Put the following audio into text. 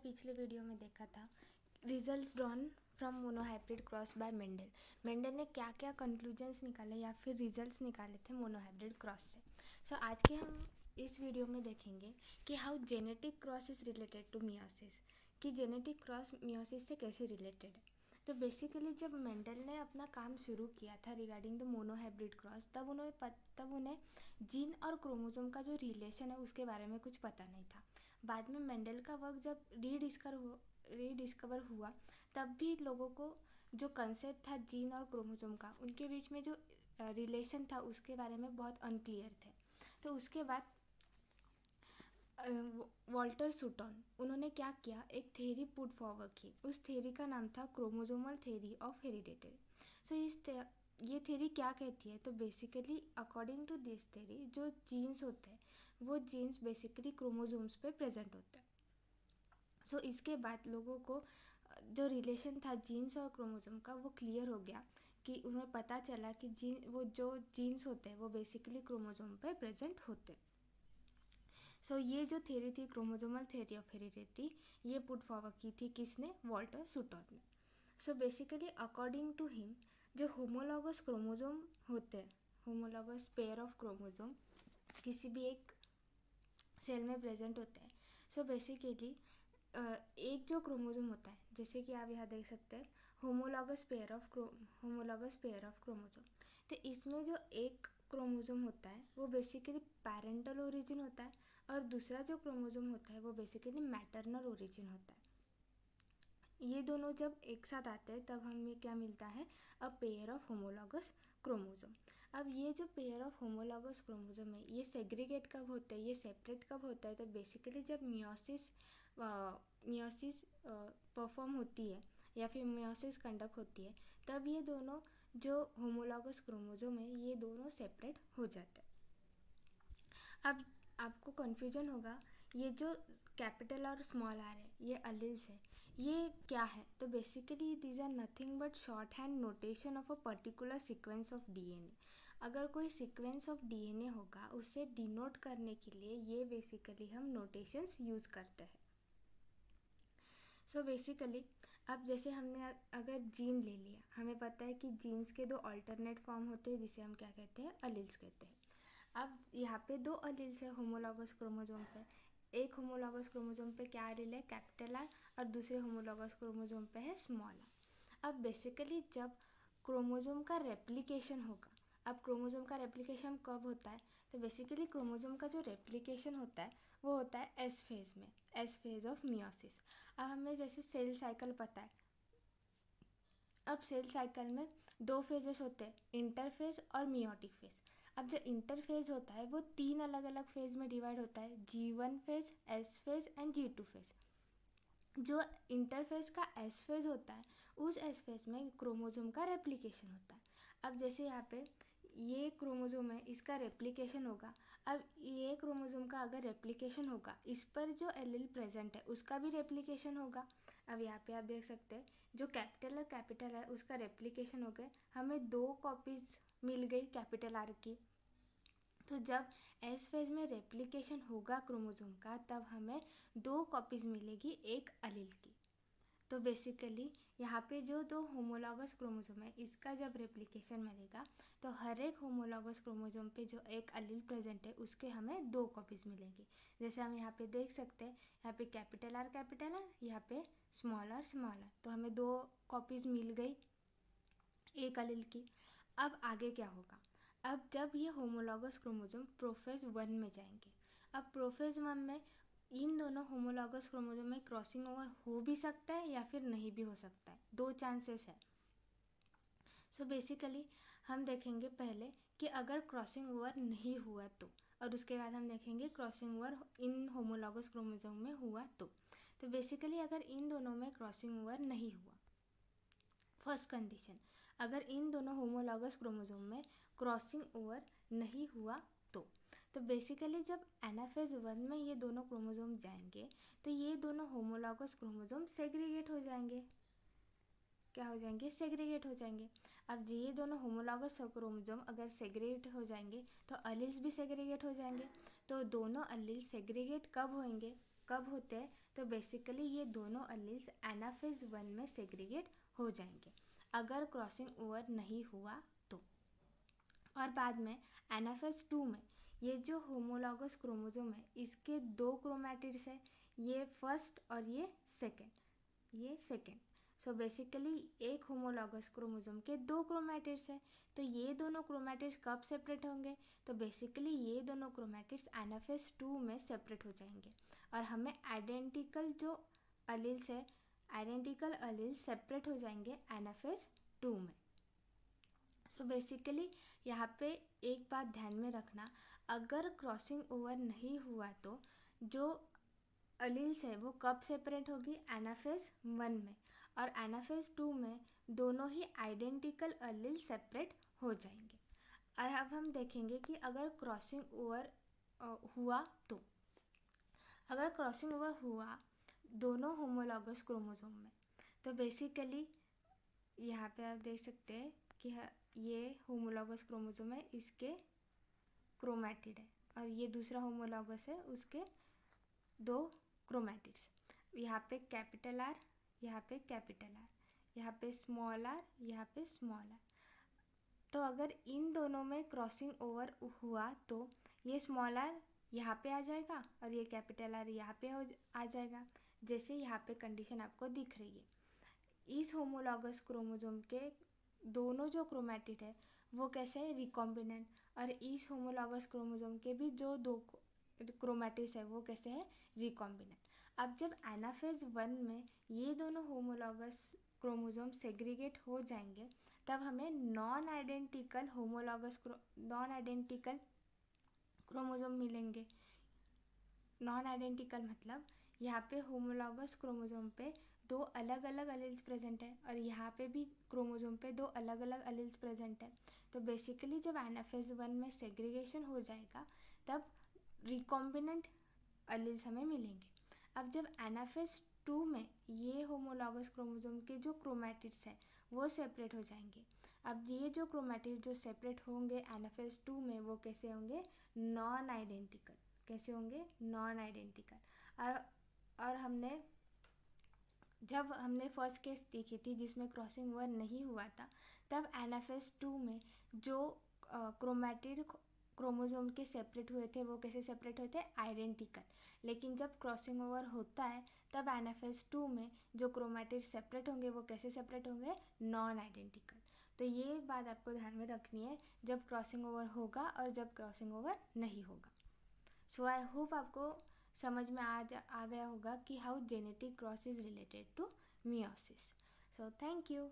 पिछले वीडियो में देखा था results drawn from monohybrid cross bye Mendel. Mendel ने क्या क्या कंक्लूजन्स निकाले या फिर रिजल्ट्स निकाले थे मोनोहाइब्रिड क्रॉस से। सो आज के हम इस वीडियो में देखेंगे कि how genetic cross is related to meiosis, कि जेनेटिक क्रॉस मियोसिस से कैसे रिलेटेड है। तो बेसिकली जब मेंडल ने अपना काम शुरू किया था रिगार्डिंग द मोनोहाइब्रिड क्रॉस, तब उन्हें जीन और क्रोमोसोम का जो रिलेशन है उसके बारे में कुछ पता नहीं था। बाद में मेंडल का वर्क जब रीडिस्कवर हुआ तब भी लोगों को जो कंसेप्ट था जीन और क्रोमोसोम का, उनके बीच में जो रिलेशन था उसके बारे में बहुत अनक्लियर थे। तो उसके बाद वॉल्टर सूटन उन्होंने क्या किया, एक थ्योरी पुट फॉरवर्ड की। उस थ्योरी का नाम था chromosomal theory of heredity. So ये थ्योरी क्या कहती है, तो basically according to this theory जो जीन्स होते हैं वो जीन्स बेसिकली क्रोमोसोम्स पे प्रेजेंट होते हैं। सो इसके बाद लोगों को जो रिलेशन था जीन्स और क्रोमोसोम का वो क्लियर हो गया कि उन्हें पता चला कि वो जो जीन्स होते हैं वो बेसिकली क्रोमोसोम पे प्रेजेंट होते हैं। सो ये जो थ्योरी थी क्रोमोसोमल थ्योरी ऑफ हेरिडिटी, ये पुट फॉरवर्ड की थी किसने, वॉल्टर सूटन ने। So basically according to him जो होमोलॉगस क्रोमोसोम होते हैं, होमोलॉगस पेयर ऑफ क्रोमोसोम किसी भी एक सेल में प्रेजेंट होते हैं। सो बेसिकली एक जो क्रोमोसोम होता है, जैसे कि आप यहाँ देख सकते हैं होमोलॉगस पेयर ऑफ क्रोमोसोम, तो इसमें जो एक क्रोमोसोम होता है वो बेसिकली पैरेंटल ओरिजिन होता है और दूसरा जो क्रोमोसोम होता है वो बेसिकली मैटरनल ओरिजिन होता है। ये दोनों जब एक साथ आते हैं तब हमें क्या मिलता है, a pair of homologous chromosome. अब ये जो पेयर ऑफ होमोलॉगस क्रोमोसोम है ये सेग्रीगेट कब होता है, ये सेपरेट कब होता है, तो बेसिकली जब मियोसिस परफॉर्म होती है या फिर मियोसिस कंडक्ट होती है तब ये दोनों जो होमोलॉगस क्रोमोसोम है ये दोनों सेपरेट हो जाते हैं। अब आपको कन्फ्यूजन होगा, ये जो कैपिटल और स्मॉल आर है ये अलील्स है, ये क्या है, तो basically these are nothing but short hand notation of a particular sequence of DNA. अगर कोई सीक्वेंस ऑफ डीएनए होगा उसे डिनोट करने के लिए ये बेसिकली हम नोटेशंस यूज़ करते हैं। सो बेसिकली अब जैसे हमने अगर जीन ले लिया, हमें पता है कि जीन्स के दो अल्टरनेट फॉर्म होते हैं जिसे हम क्या कहते हैं, अलील्स कहते हैं। अब यहाँ पे दो अलील्स है होमोलॉगस क्रोमोसोम पे, एक होमोलॉगस क्रोमोसोम पे क्या अलील है, कैपिटल आर, और दूसरे होमोलॉगस क्रोमोसोम पे है स्मॉल आर। अब बेसिकली जब क्रोमोसोम का रेप्लिकेशन होगा, अब क्रोमोसोम का रेप्लिकेशन कब होता है, तो बेसिकली क्रोमोसोम का जो रेप्लिकेशन होता है वो होता है एस फेज में, एस फेज ऑफ मियोसिस। अब हमें जैसे सेल साइकिल पता है, अब सेल साइकिल में दो फेजेस होते हैं, इंटरफेज और मियोटिक फेज। अब जो इंटरफेज होता है वो तीन अलग अलग फेज में डिवाइड होता है, G1 phase, S phase and G2 phase. जो इंटरफेज का एस फेज होता है उस एस फेज में क्रोमोसोम का रेप्लिकेशन होता है। अब जैसे यहाँ पे ये क्रोमोसोम है, इसका रेप्लिकेशन होगा। अब ये क्रोमोसोम का अगर रेप्लिकेशन होगा, इस पर जो एलील प्रेजेंट है उसका भी रेप्लिकेशन होगा। अब यहाँ पे आप देख सकते हैं जो कैपिटल है उसका रेप्लिकेशन हो गया, हमें दो कॉपीज मिल गई कैपिटल आर की। तो जब एस फेज में रेप्लिकेशन होगा क्रोमोसोम का तब हमें दो कॉपीज मिलेगी एक अलील की। तो बेसिकली यहाँ पे जो दो होमोलॉगस क्रोमोसोम है इसका जब रेप्लिकेशन मिलेगा तो हर एक होमोलॉगस क्रोमोसोम पे जो एक अलील प्रेजेंट है उसके हमें दो कॉपीज मिलेंगी। जैसे हम यहाँ पे देख सकते हैं, यहाँ पे कैपिटल आर, यहाँ पे स्मॉल आर, तो हमें दो कॉपीज मिल गई एक अलील की। अब आगे क्या होगा, अब जब ये होमोलॉगस क्रोमोसोम प्रोफेज 1 में जाएंगे, अब प्रोफेज 1 में इन दोनों होमोलॉगस क्रोमोसोम में क्रॉसिंग ओवर हो भी सकता है या फिर नहीं भी हो सकता है, दो चांसेस है। सो बेसिकली हम देखेंगे पहले कि अगर क्रॉसिंग ओवर नहीं हुआ और उसके बाद हम देखेंगे crossing over in homologous chromosome में हुआ तो बेसिकली अगर इन दोनों में क्रॉसिंग ओवर नहीं हुआ, फर्स्ट कंडीशन, अगर इन दोनों होमोलॉगस क्रोमोसोम में क्रॉसिंग ओवर नहीं हुआ तो बेसिकली जब एनाफेज 1 में ये दोनों क्रोमोसोम जाएंगे तो ये दोनों होमोलॉगस क्रोमोसोम सेग्रीगेट हो जाएंगे। क्या हो जाएंगे, सेग्रीगेट हो जाएंगे। अब ये दोनों होमोलॉगस क्रोमोसोम अगर सेग्रीगेट हो जाएंगे तो अलील्स भी सेग्रीगेट हो जाएंगे। तो दोनों अलील सेग्रीगेट कब होंगे, कब होते हैं, तो बेसिकली ये दोनों अलील्स एनाफेज 1 में सेग्रीगेट हो जाएंगे अगर क्रॉसिंग ओवर नहीं हुआ तो। और बाद में एनाफेज 2 में ये जो होमोलॉगस क्रोमोसोम है इसके 2 क्रोमैटिड्स है, ये फर्स्ट और ये सेकेंड। सो बेसिकली एक होमोलॉगस क्रोमोसोम के 2 क्रोमैटिड्स है, तो ये दोनों क्रोमैटिड्स कब सेपरेट होंगे, तो बेसिकली ये दोनों क्रोमैटिड्स एनाफेज 2 में सेपरेट हो जाएंगे और हमें आइडेंटिकल जो अलील्स है, आइडेंटिकल अलील्स सेपरेट हो जाएंगे एनाफेज 2 में। सो बेसिकली यहाँ पे एक बात ध्यान में रखना, अगर क्रॉसिंग ओवर नहीं हुआ तो जो अलील्स है वो कब सेपरेट होगी, एनाफेज 1 में, और एनाफेज 2 में दोनों ही आइडेंटिकल अलील सेपरेट हो जाएंगे। और अब हम देखेंगे कि अगर क्रॉसिंग ओवर हुआ तो, अगर क्रॉसिंग ओवर हुआ दोनों होमोलॉगस क्रोमोसोम में, तो बेसिकली यहाँ पे आप देख सकते हैं कि ये होमोलॉगस क्रोमोसोम है, इसके क्रोमैटिड है, और ये दूसरा होमोलॉगस है उसके 2 क्रोमैटिड्स। यहाँ पे कैपिटल आर, यहाँ पे कैपिटल आर, यहाँ पे स्मॉल आर, यहाँ पे स्मॉल आर। तो अगर इन दोनों में क्रॉसिंग ओवर हुआ तो ये स्मॉल आर यहाँ पे आ जाएगा और ये कैपिटल आर यहाँ पे आ जाएगा, जैसे यहाँ पे कंडीशन आपको दिख रही है। इस होमोलॉगस क्रोमोसोम के दोनों जो क्रोमैटिड है वो कैसे है, रिकॉम्बिनेंट, और इस होमोलॉगस क्रोमोसोम के भी जो 2 क्रोमैटिड्स है वो कैसे है, रिकॉम्बिनेंट। अब जब एनाफेज 1 में ये दोनों होमोलॉगस क्रोमोसोम सेग्रीगेट हो जाएंगे तब हमें नॉन आइडेंटिकल क्रोमोसोम मिलेंगे। नॉन आइडेंटिकल मतलब यहाँ पे होमोलॉगस क्रोमोसोम पे 2 अलग अलग अलील्स प्रेजेंट है और यहाँ पे भी क्रोमोसोम पे 2 अलग अलग अलील्स प्रेजेंट है। तो बेसिकली जब एनाफेज 1 में सेग्रीगेशन हो जाएगा तब रिकॉम्बिनेंट अलील्स हमें मिलेंगे। अब जब एनाफेज 2 में ये होमोलॉगस क्रोमोसोम के जो क्रोमैटिड्स है वो सेपरेट हो जाएंगे। अब ये जो क्रोमैटिड जो सेपरेट होंगे एनाफेज 2 में वो कैसे होंगे, नॉन आइडेंटिकल। कैसे होंगे, नॉन आइडेंटिकल। और जब हमने फर्स्ट केस देखी थी जिसमें क्रॉसिंग ओवर नहीं हुआ था, तब एनाफेज 2 में जो क्रोमैटिड क्रोमोसोम के सेपरेट हुए थे वो कैसे सेपरेट हुए थे, आइडेंटिकल। लेकिन जब क्रॉसिंग ओवर होता है तब एनाफेज 2 में जो क्रोमैटिड सेपरेट होंगे वो कैसे सेपरेट होंगे, नॉन आइडेंटिकल। तो ये बात आपको ध्यान में रखनी है जब क्रॉसिंग ओवर होगा और जब क्रॉसिंग ओवर नहीं होगा। सो आई होप आपको समझ में आ गया होगा कि how genetic cross is related to meiosis. So thank you.